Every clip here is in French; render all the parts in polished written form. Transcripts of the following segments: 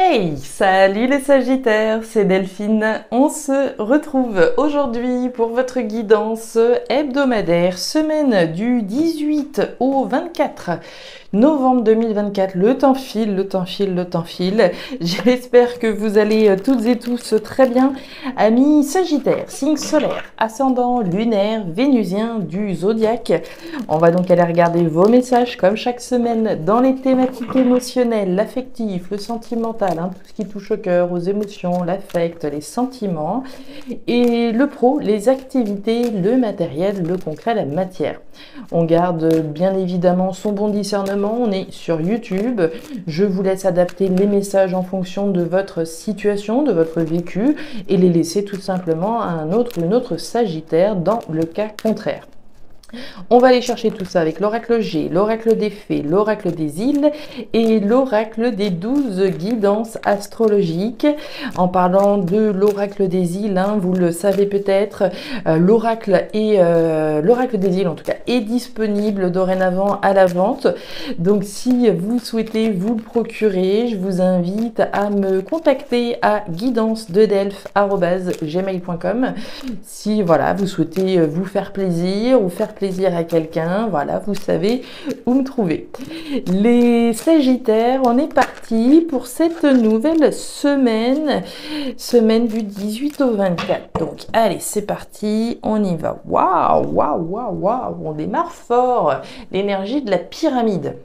Hey, salut les Sagittaires, c'est Delphine. On se retrouve aujourd'hui pour votre guidance hebdomadaire, semaine du 18 au 24 novembre 2024. Le temps file, le temps file, le temps file. J'espère que vous allez toutes et tous très bien. Amis Sagittaires, signe solaire, ascendant lunaire, vénusien du zodiaque. On va donc aller regarder vos messages comme chaque semaine dans les thématiques émotionnelles, l'affectif, le sentimental, tout ce qui touche au cœur, aux émotions, l'affect, les sentiments, et le pro, les activités, le matériel, le concret, la matière. On garde bien évidemment son bon discernement, on est sur YouTube, je vous laisse adapter les messages en fonction de votre situation, de votre vécu, et les laisser tout simplement à un autre ou une autre Sagittaire dans le cas contraire. On va aller chercher tout ça avec l'oracle G, l'oracle des fées, l'oracle des îles et l'oracle des 12 guidances astrologiques. En parlant de l'oracle des îles, vous le savez peut-être, l'oracle des îles en tout cas est disponible dorénavant à la vente. Donc si vous souhaitez vous le procurer, je vous invite à me contacter à guidancededelphes@gmail.com. Si voilà, vous souhaitez vous faire plaisir ou faire plaisir à quelqu'un, voilà, vous savez où me trouver. Les Sagittaires, on est parti pour cette nouvelle semaine du 18 au 24. Donc, allez, c'est parti, on y va. Waouh, waouh, waouh, waouh, on démarre fort. L'énergie de la pyramide.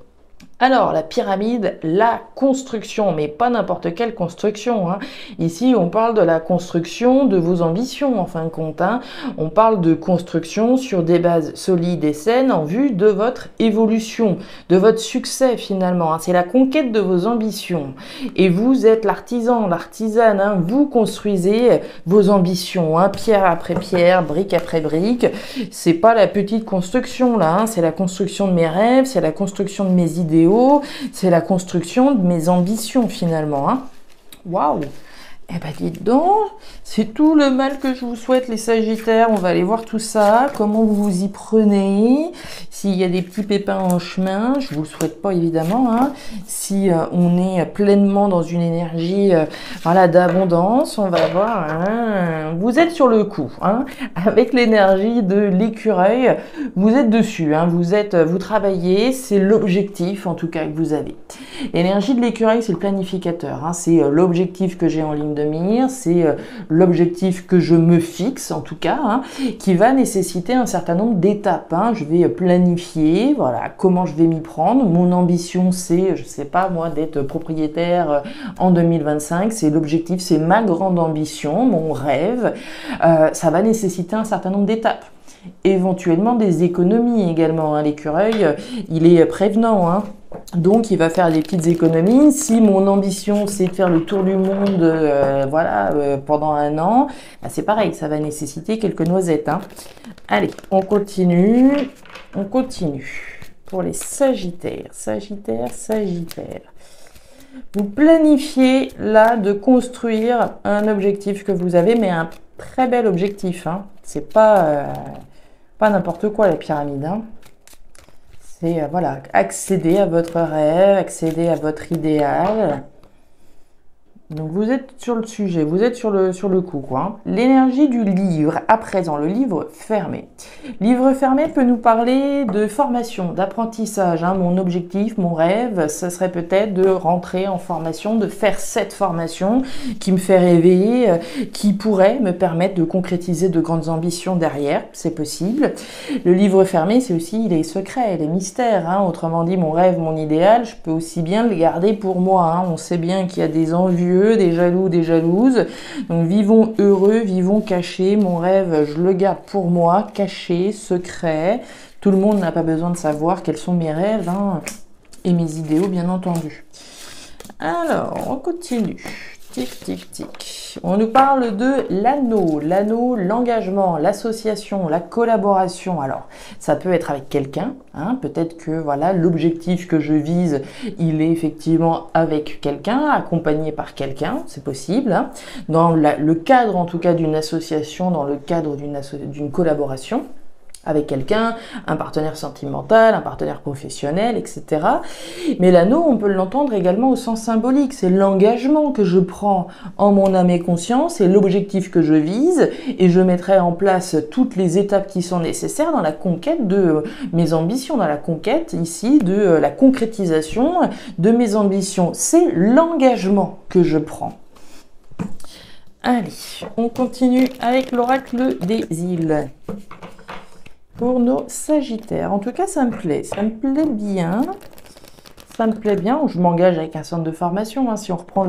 Alors, la pyramide, la construction, mais pas n'importe quelle construction. Ici, on parle de la construction de vos ambitions, en fin de compte. On parle de construction sur des bases solides et saines en vue de votre évolution, de votre succès finalement. C'est la conquête de vos ambitions. Et vous êtes l'artisan, l'artisane. Vous construisez vos ambitions, pierre après pierre, brique après brique. C'est pas la petite construction là, c'est la construction de mes rêves, c'est la construction de mes idéaux. C'est la construction de mes ambitions finalement. Waouh! Eh ben dites donc, c'est tout le mal que je vous souhaite les Sagittaires. On va aller voir tout ça, comment vous vous y prenez, s'il y a des petits pépins en chemin, je vous le souhaite pas évidemment. Si on est pleinement dans une énergie voilà, d'abondance, on va voir. Vous êtes sur le coup, avec l'énergie de l'écureuil, vous êtes dessus, vous travaillez, c'est l'objectif en tout cas que vous avez. L'énergie de l'écureuil, c'est le planificateur, c'est l'objectif que j'ai en ligne de mire, c'est l'objectif que je me fixe en tout cas, qui va nécessiter un certain nombre d'étapes. Je vais planifier, voilà, comment je vais m'y prendre. Mon ambition, c'est, je sais pas moi, d'être propriétaire en 2025. C'est l'objectif, c'est ma grande ambition, mon rêve. Ça va nécessiter un certain nombre d'étapes. Éventuellement des économies également. L'écureuil, il est prévenant. Donc, il va faire des petites économies. Si mon ambition, c'est de faire le tour du monde pendant un an, c'est pareil, ça va nécessiter quelques noisettes. Allez, on continue. On continue. Pour les Sagittaires, Sagittaires. Vous planifiez là de construire un objectif que vous avez, mais un très bel objectif. C'est pas n'importe quoi la pyramide. C'est voilà, accéder à votre rêve, accéder à votre idéal. Donc vous êtes sur le sujet, vous êtes sur le coup, quoi. L'énergie du livre, à présent, le livre fermé. Livre fermé peut nous parler de formation, d'apprentissage. Mon objectif, mon rêve, ça serait peut-être de rentrer en formation, de faire cette formation qui me fait rêver, qui pourrait me permettre de concrétiser de grandes ambitions derrière, c'est possible. Le livre fermé, c'est aussi les secrets, les mystères. Autrement dit, mon rêve, mon idéal, je peux aussi bien le garder pour moi. On sait bien qu'il y a des envieux, des jaloux, des jalouses. Donc vivons heureux, vivons cachés. Mon rêve, je le garde pour moi, caché, secret. Tout le monde n'a pas besoin de savoir quels sont mes rêves et mes idéaux, bien entendu. Alors, on continue. Tic, tic, tic. On nous parle de l'anneau. L'anneau, l'engagement, l'association, la collaboration. Alors, ça peut être avec quelqu'un. Peut-être que voilà, l'objectif que je vise, il est effectivement avec quelqu'un, accompagné par quelqu'un. C'est possible. Dans le cadre, en tout cas, d'une association, dans le cadre d'une collaboration. avec quelqu'un, un partenaire sentimental, un partenaire professionnel, etc. Mais l'anneau, on peut l'entendre également au sens symbolique. C'est l'engagement que je prends en mon âme et conscience et l'objectif que je vise, et je mettrai en place toutes les étapes qui sont nécessaires dans la conquête de mes ambitions, dans la conquête ici de la concrétisation de mes ambitions. C'est l'engagement que je prends. Allez, on continue avec l'oracle des îles. Pour nos Sagittaires. En tout cas, ça me plaît bien. Ça me plaît bien. Je m'engage avec un centre de formation, hein, si on reprend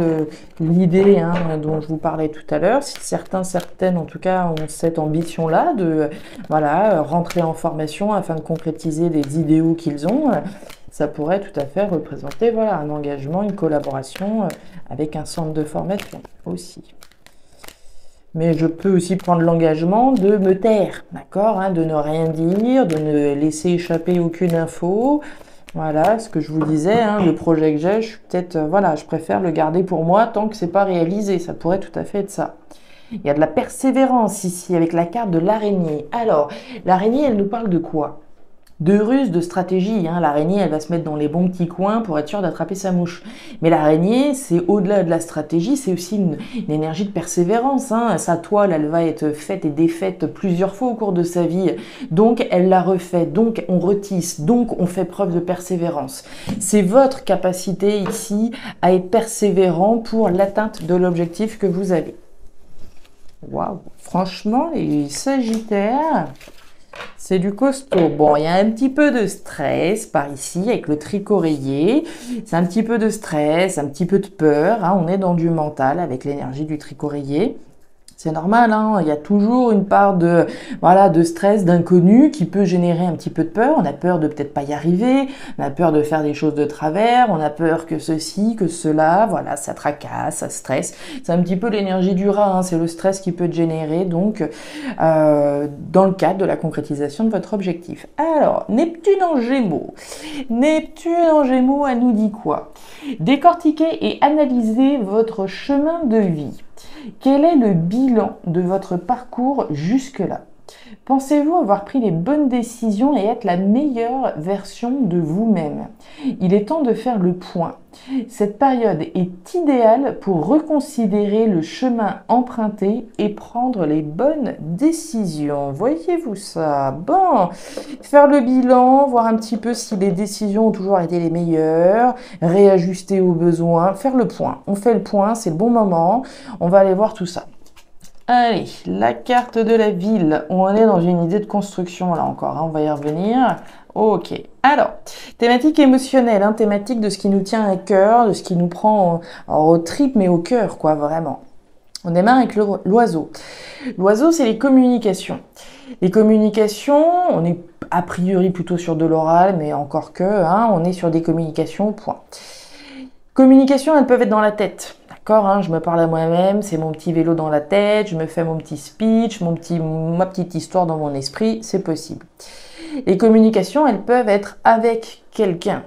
l'idée dont je vous parlais tout à l'heure. Si certaines, en tout cas, ont cette ambition-là de rentrer en formation afin de concrétiser les idéaux qu'ils ont, ça pourrait tout à fait représenter un engagement, une collaboration avec un centre de formation aussi. Mais je peux aussi prendre l'engagement de me taire, d'accord, de ne rien dire, de ne laisser échapper aucune info. Voilà, ce que je vous disais, le projet que j'ai, je suis peut-être, je préfère le garder pour moi tant que c'est pas réalisé. Ça pourrait tout à fait être ça. Il y a de la persévérance ici avec la carte de l'araignée. Alors, l'araignée, elle nous parle de quoi? De ruse, de stratégie. L'araignée, elle va se mettre dans les bons petits coins pour être sûre d'attraper sa mouche. Mais l'araignée, c'est au-delà de la stratégie, c'est aussi une énergie de persévérance. Sa toile, elle va être faite et défaite plusieurs fois au cours de sa vie. Donc, elle la refait. Donc, on retisse. Donc, on fait preuve de persévérance. C'est votre capacité ici à être persévérant pour l'atteinte de l'objectif que vous avez. Waouh! Franchement, les Sagittaires... c'est du costaud. Bon, il y a un petit peu de stress par ici avec le tricoréier. C'est un petit peu de stress, un petit peu de peur. On est dans du mental avec l'énergie du tricoréier. C'est normal, il y a toujours une part de stress, d'inconnu qui peut générer un petit peu de peur. On a peur de peut-être pas y arriver, on a peur de faire des choses de travers, on a peur que ceci, que cela, ça tracasse, ça stresse. C'est un petit peu l'énergie du rat, c'est le stress qui peut générer donc dans le cadre de la concrétisation de votre objectif. Alors, Neptune en Gémeaux. Neptune en Gémeaux, elle nous dit quoi? Décortiquez et analysez votre chemin de vie. Quel est le bilan de votre parcours jusque-là? Pensez-vous avoir pris les bonnes décisions et être la meilleure version de vous-même? Il est temps de faire le point. Cette période est idéale pour reconsidérer le chemin emprunté et prendre les bonnes décisions. Voyez-vous ça? Bon, faire le bilan, voir un petit peu si les décisions ont toujours été les meilleures, réajuster aux besoins, faire le point. On fait le point, c'est le bon moment, on va aller voir tout ça. Allez, la carte de la ville. On est dans une idée de construction là encore, on va y revenir. Ok, alors, thématique émotionnelle, thématique de ce qui nous tient à cœur, de ce qui nous prend au trip mais au cœur, quoi, vraiment. On démarre avec l'oiseau. L'oiseau, c'est les communications. Les communications, on est a priori plutôt sur de l'oral, mais encore que, on est sur des communications, point. Communications, elles peuvent être dans la tête. D'accord, je me parle à moi-même, c'est mon petit vélo dans la tête, je me fais mon petit speech, ma petite histoire dans mon esprit, c'est possible. Les communications, elles peuvent être avec quelqu'un,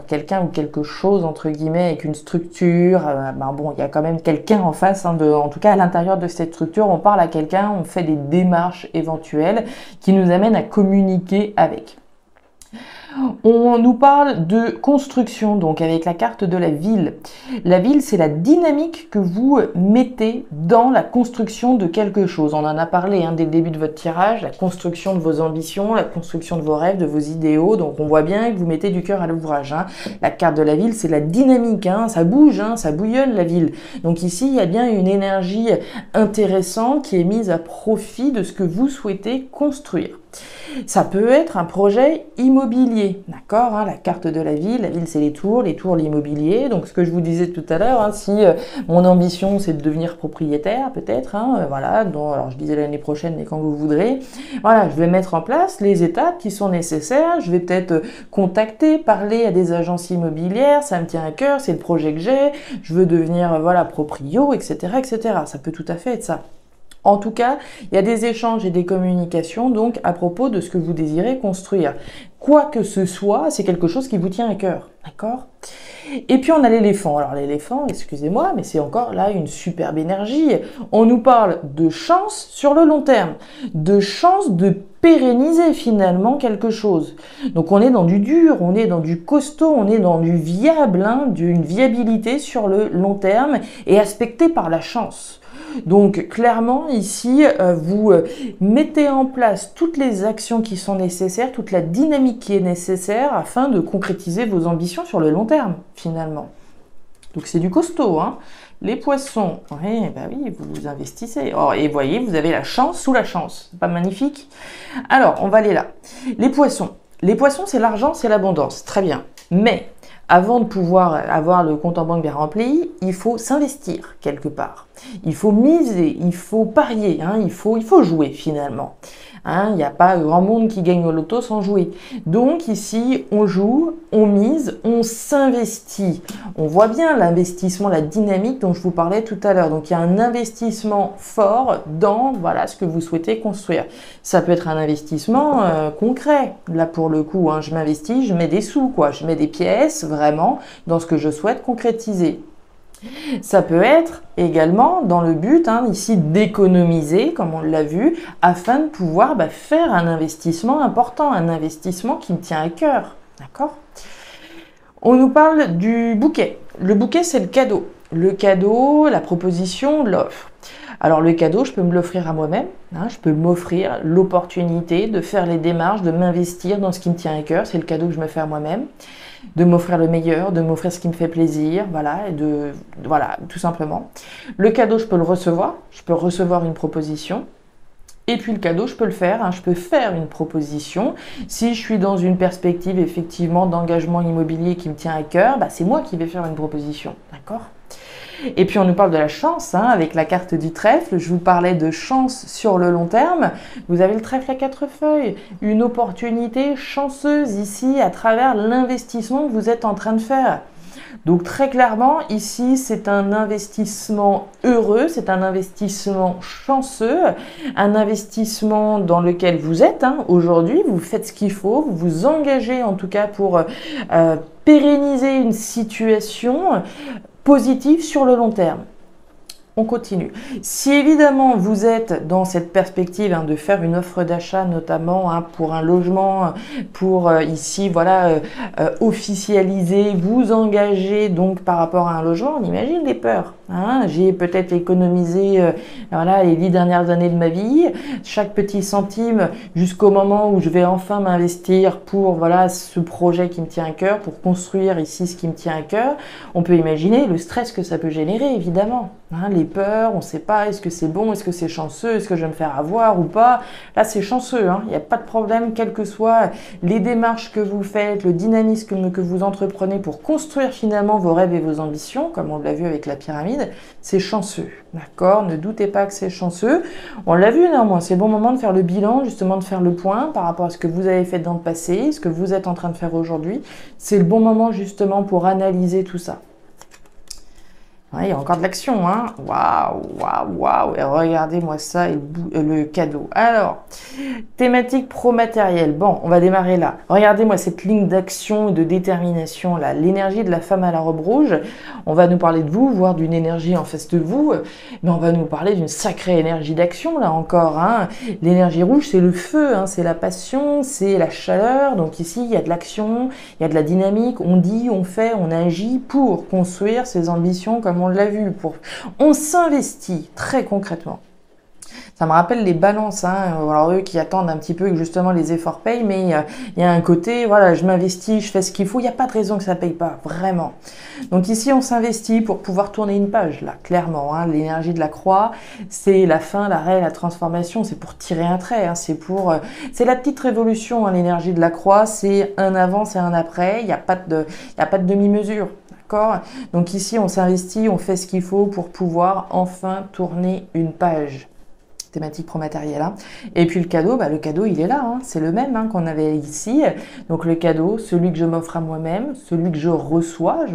quelqu'un ou quelque chose, entre guillemets, avec une structure. Il y a quand même quelqu'un en face, en tout cas à l'intérieur de cette structure, on parle à quelqu'un, on fait des démarches éventuelles qui nous amènent à communiquer avec. On nous parle de construction, donc avec la carte de la ville. La ville, c'est la dynamique que vous mettez dans la construction de quelque chose. On en a parlé dès le début de votre tirage, la construction de vos ambitions, la construction de vos rêves, de vos idéaux. Donc on voit bien que vous mettez du cœur à l'ouvrage. La carte de la ville, c'est la dynamique, ça bouge, ça bouillonne la ville. Donc ici, il y a bien une énergie intéressante qui est mise à profit de ce que vous souhaitez construire. Ça peut être un projet immobilier, d'accord, la carte de la ville c'est les tours l'immobilier. Donc ce que je vous disais tout à l'heure, si mon ambition c'est de devenir propriétaire peut-être, alors je disais l'année prochaine mais quand vous voudrez, je vais mettre en place les étapes qui sont nécessaires, je vais peut-être contacter, parler à des agences immobilières, ça me tient à cœur, c'est le projet que j'ai, je veux devenir proprio, etc., etc. Ça peut tout à fait être ça. En tout cas, il y a des échanges et des communications donc à propos de ce que vous désirez construire. Quoi que ce soit, c'est quelque chose qui vous tient à cœur, d'accord? Et puis on a l'éléphant. Alors l'éléphant, excusez-moi, mais c'est encore là une superbe énergie. On nous parle de chance sur le long terme, de chance de pérenniser finalement quelque chose. Donc on est dans du dur, on est dans du costaud, on est dans du viable, hein, d'une viabilité sur le long terme et aspecté par la chance. Donc clairement ici, vous mettez en place toutes les actions qui sont nécessaires, toute la dynamique qui est nécessaire afin de concrétiser vos ambitions sur le long terme finalement. Donc c'est du costaud, hein. Les poissons, oui, bah oui, vous investissez. Oh, et voyez, vous avez la chance sous la chance. C'est pas magnifique? Alors, on va aller là. Les poissons, c'est l'argent, c'est l'abondance. Très bien. Mais avant de pouvoir avoir le compte en banque bien rempli, il faut s'investir quelque part. Il faut miser, il faut parier, hein, il faut jouer finalement. Hein, il n'y a pas grand monde qui gagne au loto sans jouer. Donc ici, on joue, on mise, on s'investit. On voit bien l'investissement, la dynamique dont je vous parlais tout à l'heure. Donc il y a un investissement fort dans voilà, ce que vous souhaitez construire. Ça peut être un investissement concret. Là pour le coup, hein, je m'investis, je mets des sous, quoi. Je mets des pièces vraiment dans ce que je souhaite concrétiser. Ça peut être également dans le but ici d'économiser, comme on l'a vu, afin de pouvoir faire un investissement important, un investissement qui me tient à cœur. D'accord ? On nous parle du bouquet. Le bouquet, c'est le cadeau. Le cadeau, la proposition, l'offre. Alors le cadeau, je peux me l'offrir à moi-même. Hein, je peux m'offrir l'opportunité de faire les démarches, de m'investir dans ce qui me tient à cœur. C'est le cadeau que je me fais à moi-même. De m'offrir le meilleur, de m'offrir ce qui me fait plaisir, voilà, et voilà, tout simplement. Le cadeau, je peux le recevoir. Je peux recevoir une proposition. Et puis le cadeau, je peux le faire, hein, je peux faire une proposition. Si je suis dans une perspective effectivement d'engagement immobilier qui me tient à cœur, c'est moi qui vais faire une proposition, d'accord ? Et puis on nous parle de la chance, hein, avec la carte du trèfle. Je vous parlais de chance sur le long terme. Vous avez le trèfle à 4 feuilles, une opportunité chanceuse ici à travers l'investissement que vous êtes en train de faire. Donc très clairement, ici, c'est un investissement heureux, c'est un investissement chanceux, un investissement dans lequel vous êtes aujourd'hui, vous faites ce qu'il faut, vous vous engagez en tout cas pour pérenniser une situation positive sur le long terme. On continue. Si évidemment vous êtes dans cette perspective de faire une offre d'achat notamment pour un logement, pour ici voilà officialiser, vous engager donc par rapport à un logement, on imagine les peurs. Hein, j'ai peut-être économisé voilà, les 10 dernières années de ma vie, chaque petit centime jusqu'au moment où je vais enfin m'investir pour voilà, ce projet qui me tient à cœur, pour construire ici ce qui me tient à cœur. On peut imaginer le stress que ça peut générer évidemment. Hein, les peurs, on ne sait pas, est-ce que c'est bon, est-ce que c'est chanceux, est-ce que je vais me faire avoir ou pas. Là c'est chanceux, il n'y a pas de problème, quelles que soient les démarches que vous faites, le dynamisme que vous entreprenez pour construire finalement vos rêves et vos ambitions, comme on l'a vu avec la pyramide, c'est chanceux, d'accord? Ne doutez pas que c'est chanceux. On l'a vu néanmoins, c'est le bon moment de faire le bilan, justement de faire le point par rapport à ce que vous avez fait dans le passé, ce que vous êtes en train de faire aujourd'hui. C'est le bon moment justement pour analyser tout ça. Ouais, il y a encore de l'action, hein. Waouh, waouh, waouh. Et regardez-moi ça, et le cadeau. Alors, thématique pro-matériel. Bon, on va démarrer là. Regardez-moi cette ligne d'action et de détermination là. L'énergie de la femme à la robe rouge. On va nous parler de vous, voire d'une énergie en face de vous. Mais on va nous parler d'une sacrée énergie d'action là encore, hein. L'énergie rouge, c'est le feu, hein. C'est la passion, c'est la chaleur. Donc ici, il y a de l'action, il y a de la dynamique. On dit, on fait, on agit pour construire ses ambitions comme on l'a vu, on s'investit très concrètement. Ça me rappelle les balances, alors eux qui attendent un petit peu que justement les efforts payent, mais il y a un côté, voilà, je m'investis, je fais ce qu'il faut, il n'y a pas de raison que ça ne paye pas, vraiment. Donc ici, on s'investit pour pouvoir tourner une page, là, clairement. L'énergie de la croix, c'est la fin, l'arrêt, la transformation, c'est pour tirer un trait, c'est la petite révolution, l'énergie de la croix, c'est un avant, c'est un après, il n'y a pas de demi-mesure. Donc ici, on s'investit, on fait ce qu'il faut pour pouvoir enfin tourner une page. Thématique pro-matériel. Et puis le cadeau, il est là, c'est le même qu'on avait ici. Donc le cadeau, celui que je m'offre à moi-même, celui que je reçois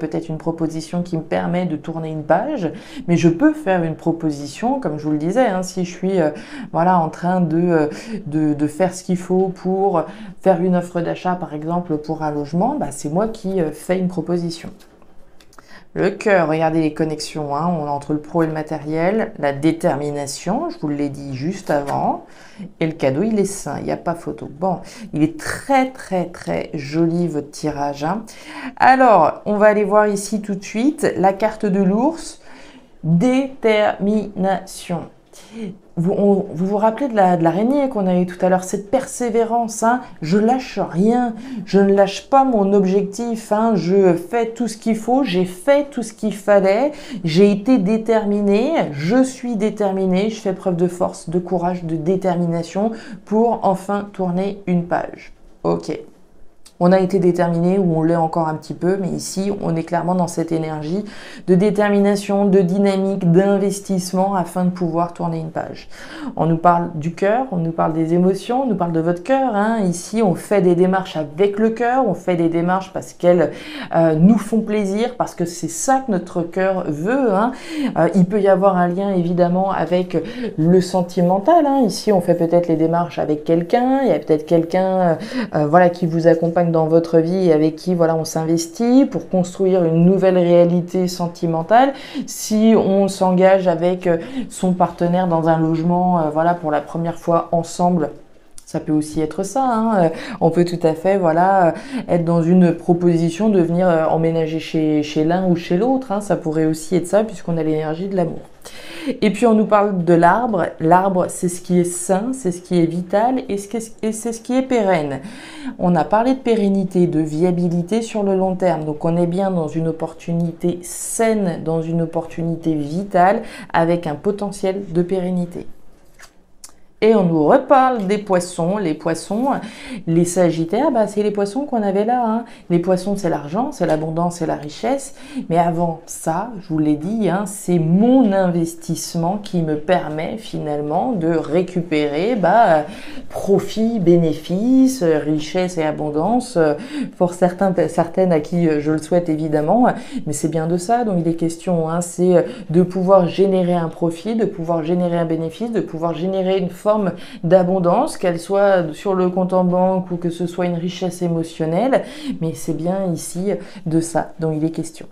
peut-être une proposition qui me permet de tourner une page, mais je peux faire une proposition, comme je vous le disais, si je suis en train de faire ce qu'il faut pour faire une offre d'achat, par exemple, pour un logement, c'est moi qui fais une proposition. Le cœur, regardez les connexions, hein, on a entre le pro et le matériel, la détermination, je vous l'ai dit juste avant, et le cadeau, il est sain, il n'y a pas photo. Bon, il est très très très joli votre tirage, hein. Alors, on va aller voir ici tout de suite la carte de l'ours, détermination. Vous rappelez de l'araignée qu'on a eu tout à l'heure, cette persévérance, hein, je lâche rien, je ne lâche pas mon objectif, hein, je fais tout ce qu'il faut, j'ai fait tout ce qu'il fallait, j'ai été déterminé, je suis déterminé, je fais preuve de force, de courage, de détermination pour enfin tourner une page. Ok. On a été déterminé ou on l'est encore un petit peu, mais ici, on est clairement dans cette énergie de détermination, de dynamique, d'investissement afin de pouvoir tourner une page. On nous parle du cœur, on nous parle des émotions, on nous parle de votre cœur, hein. Ici, on fait des démarches avec le cœur, on fait des démarches parce qu'elles nous font plaisir, parce que c'est ça que notre cœur veut, hein. Il peut y avoir un lien évidemment avec le sentimental, hein. Ici, on fait peut-être les démarches avec quelqu'un, il y a peut-être quelqu'un voilà, qui vous accompagne dans votre vie et avec qui voilà, on s'investit pour construire une nouvelle réalité sentimentale. Si on s'engage avec son partenaire dans un logement voilà, pour la première fois ensemble, ça peut aussi être ça, hein. On peut tout à fait voilà, être dans une proposition de venir emménager chez l'un ou chez l'autre, hein. Ça pourrait aussi être ça puisqu'on a l'énergie de l'amour. Et puis on nous parle de l'arbre. L'arbre, c'est ce qui est sain, c'est ce qui est vital et c'est ce qui est pérenne. On a parlé de pérennité, de viabilité sur le long terme. Donc on est bien dans une opportunité saine, dans une opportunité vitale avec un potentiel de pérennité. Et on nous reparle des poissons. Les poissons, les sagittaires, bah, c'est les poissons qu'on avait là, hein. Les poissons, c'est l'argent, c'est l'abondance, c'est la richesse. Mais avant ça, je vous l'ai dit, hein, c'est mon investissement qui me permet finalement de récupérer profit, bénéfice, richesse et abondance pour certaines à qui je le souhaite évidemment. Mais c'est bien de ça dont il est question, hein, c'est de pouvoir générer un profit, de pouvoir générer un bénéfice, de pouvoir générer une forme d'abondance, qu'elle soit sur le compte en banque ou que ce soit une richesse émotionnelle, mais c'est bien ici de ça dont il est question.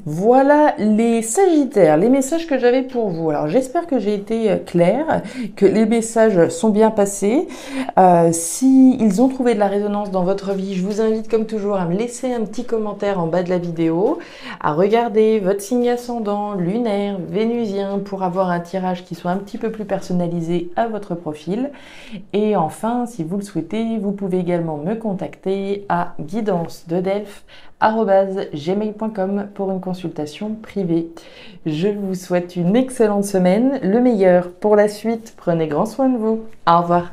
Voilà les Sagittaires, les messages que j'avais pour vous. Alors j'espère que j'ai été claire, que les messages sont bien passés. Si ils ont trouvé de la résonance dans votre vie, je vous invite comme toujours à me laisser un petit commentaire en bas de la vidéo, à regarder votre signe ascendant, lunaire, vénusien pour avoir un tirage qui soit un petit peu plus personnalisé à votre profil. Et enfin, si vous le souhaitez, vous pouvez également me contacter à guidance-de-delphes@gmail.com pour une consultation privée. Je vous souhaite une excellente semaine, le meilleur pour la suite. Prenez grand soin de vous. Au revoir.